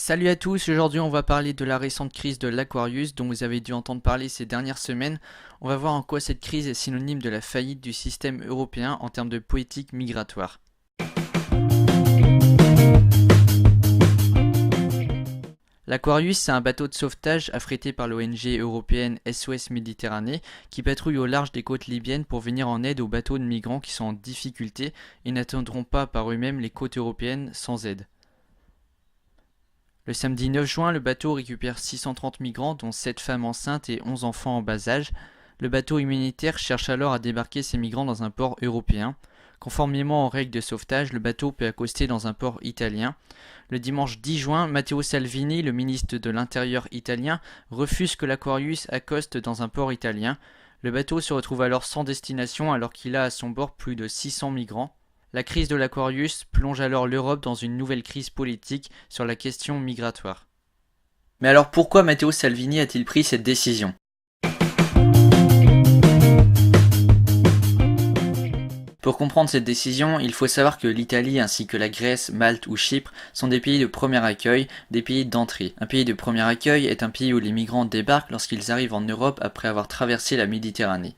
Salut à tous, aujourd'hui on va parler de la récente crise de l'Aquarius dont vous avez dû entendre parler ces dernières semaines. On va voir en quoi cette crise est synonyme de la faillite du système européen en termes de politique migratoire. L'Aquarius, c'est un bateau de sauvetage affrété par l'ONG européenne SOS Méditerranée qui patrouille au large des côtes libyennes pour venir en aide aux bateaux de migrants qui sont en difficulté et n'atteindront pas par eux-mêmes les côtes européennes sans aide. Le samedi 9 juin, le bateau récupère 630 migrants, dont 7 femmes enceintes et 11 enfants en bas âge. Le bateau humanitaire cherche alors à débarquer ces migrants dans un port européen. Conformément aux règles de sauvetage, le bateau peut accoster dans un port italien. Le dimanche 10 juin, Matteo Salvini, le ministre de l'Intérieur italien, refuse que l'Aquarius accoste dans un port italien. Le bateau se retrouve alors sans destination alors qu'il a à son bord plus de 600 migrants. La crise de l'Aquarius plonge alors l'Europe dans une nouvelle crise politique sur la question migratoire. Mais alors pourquoi Matteo Salvini a-t-il pris cette décision ? Pour comprendre cette décision, il faut savoir que l'Italie ainsi que la Grèce, Malte ou Chypre sont des pays de premier accueil, des pays d'entrée. Un pays de premier accueil est un pays où les migrants débarquent lorsqu'ils arrivent en Europe après avoir traversé la Méditerranée.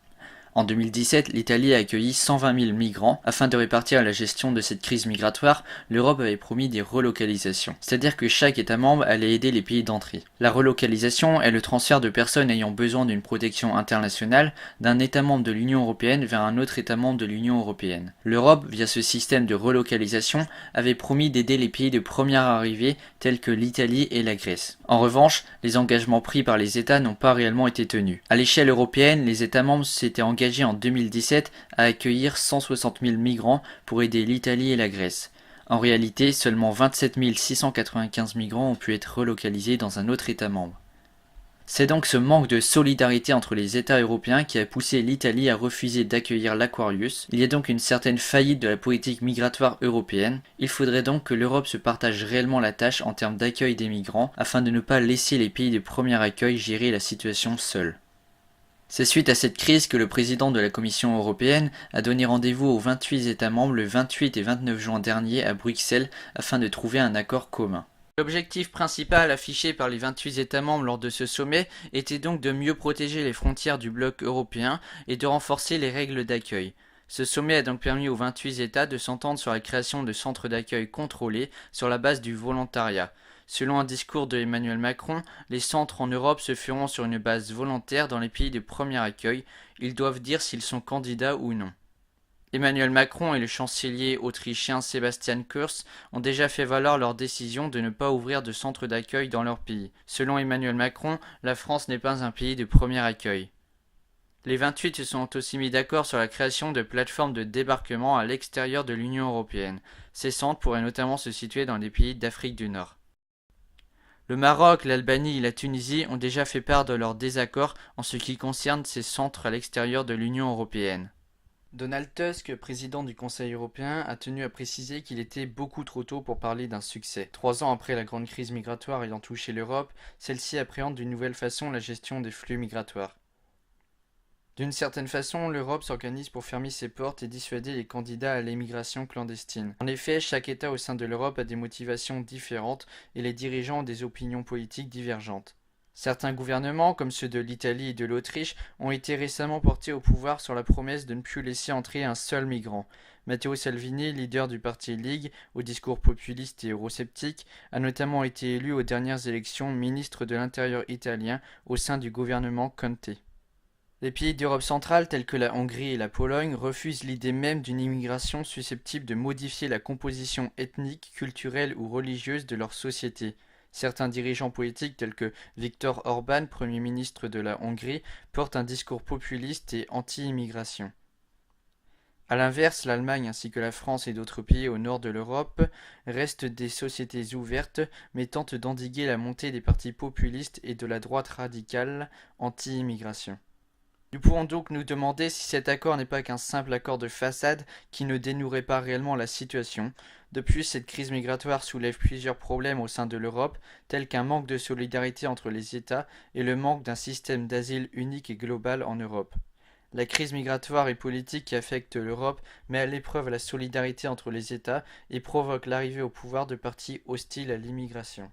En 2017, l'Italie a accueilli 120 000 migrants. Afin de répartir la gestion de cette crise migratoire, l'Europe avait promis des relocalisations, c'est-à-dire que chaque État membre allait aider les pays d'entrée. La relocalisation est le transfert de personnes ayant besoin d'une protection internationale d'un État membre de l'Union européenne vers un autre État membre de l'Union européenne. L'Europe, via ce système de relocalisation, avait promis d'aider les pays de première arrivée tels que l'Italie et la Grèce. En revanche, les engagements pris par les États n'ont pas réellement été tenus. À l'échelle européenne, les États membres s'étaient engagé en 2017 à accueillir 160 000 migrants pour aider l'Italie et la Grèce. En réalité, seulement 27 695 migrants ont pu être relocalisés dans un autre État membre. C'est donc ce manque de solidarité entre les États européens qui a poussé l'Italie à refuser d'accueillir l'Aquarius. Il y a donc une certaine faillite de la politique migratoire européenne. Il faudrait donc que l'Europe se partage réellement la tâche en termes d'accueil des migrants afin de ne pas laisser les pays de premier accueil gérer la situation seuls. C'est suite à cette crise que le président de la Commission européenne a donné rendez-vous aux 28 États membres le 28 et 29 juin dernier à Bruxelles afin de trouver un accord commun. L'objectif principal affiché par les 28 États membres lors de ce sommet était donc de mieux protéger les frontières du bloc européen et de renforcer les règles d'accueil. Ce sommet a donc permis aux 28 États de s'entendre sur la création de centres d'accueil contrôlés sur la base du volontariat. Selon un discours de Emmanuel Macron, les centres en Europe se feront sur une base volontaire dans les pays de premier accueil. Ils doivent dire s'ils sont candidats ou non. Emmanuel Macron et le chancelier autrichien Sebastian Kurz ont déjà fait valoir leur décision de ne pas ouvrir de centres d'accueil dans leur pays. Selon Emmanuel Macron, la France n'est pas un pays de premier accueil. Les 28 se sont aussi mis d'accord sur la création de plateformes de débarquement à l'extérieur de l'Union européenne. Ces centres pourraient notamment se situer dans les pays d'Afrique du Nord. Le Maroc, l'Albanie et la Tunisie ont déjà fait part de leur désaccord en ce qui concerne ces centres à l'extérieur de l'Union européenne. Donald Tusk, président du Conseil européen, a tenu à préciser qu'il était beaucoup trop tôt pour parler d'un succès. 3 ans après la grande crise migratoire ayant touché l'Europe, celle-ci appréhende d'une nouvelle façon la gestion des flux migratoires. D'une certaine façon, l'Europe s'organise pour fermer ses portes et dissuader les candidats à l'émigration clandestine. En effet, chaque État au sein de l'Europe a des motivations différentes et les dirigeants ont des opinions politiques divergentes. Certains gouvernements, comme ceux de l'Italie et de l'Autriche, ont été récemment portés au pouvoir sur la promesse de ne plus laisser entrer un seul migrant. Matteo Salvini, leader du parti Ligue, au discours populiste et eurosceptique, a notamment été élu aux dernières élections ministre de l'Intérieur italien au sein du gouvernement Conte. Les pays d'Europe centrale, tels que la Hongrie et la Pologne, refusent l'idée même d'une immigration susceptible de modifier la composition ethnique, culturelle ou religieuse de leur société. Certains dirigeants politiques, tels que Viktor Orban, Premier ministre de la Hongrie, portent un discours populiste et anti-immigration. A l'inverse, l'Allemagne ainsi que la France et d'autres pays au nord de l'Europe restent des sociétés ouvertes, mais tentent d'endiguer la montée des partis populistes et de la droite radicale anti-immigration. Nous pouvons donc nous demander si cet accord n'est pas qu'un simple accord de façade qui ne dénouerait pas réellement la situation. De plus, cette crise migratoire soulève plusieurs problèmes au sein de l'Europe, tels qu'un manque de solidarité entre les États et le manque d'un système d'asile unique et global en Europe. La crise migratoire et politique qui affecte l'Europe met à l'épreuve la solidarité entre les États et provoque l'arrivée au pouvoir de partis hostiles à l'immigration.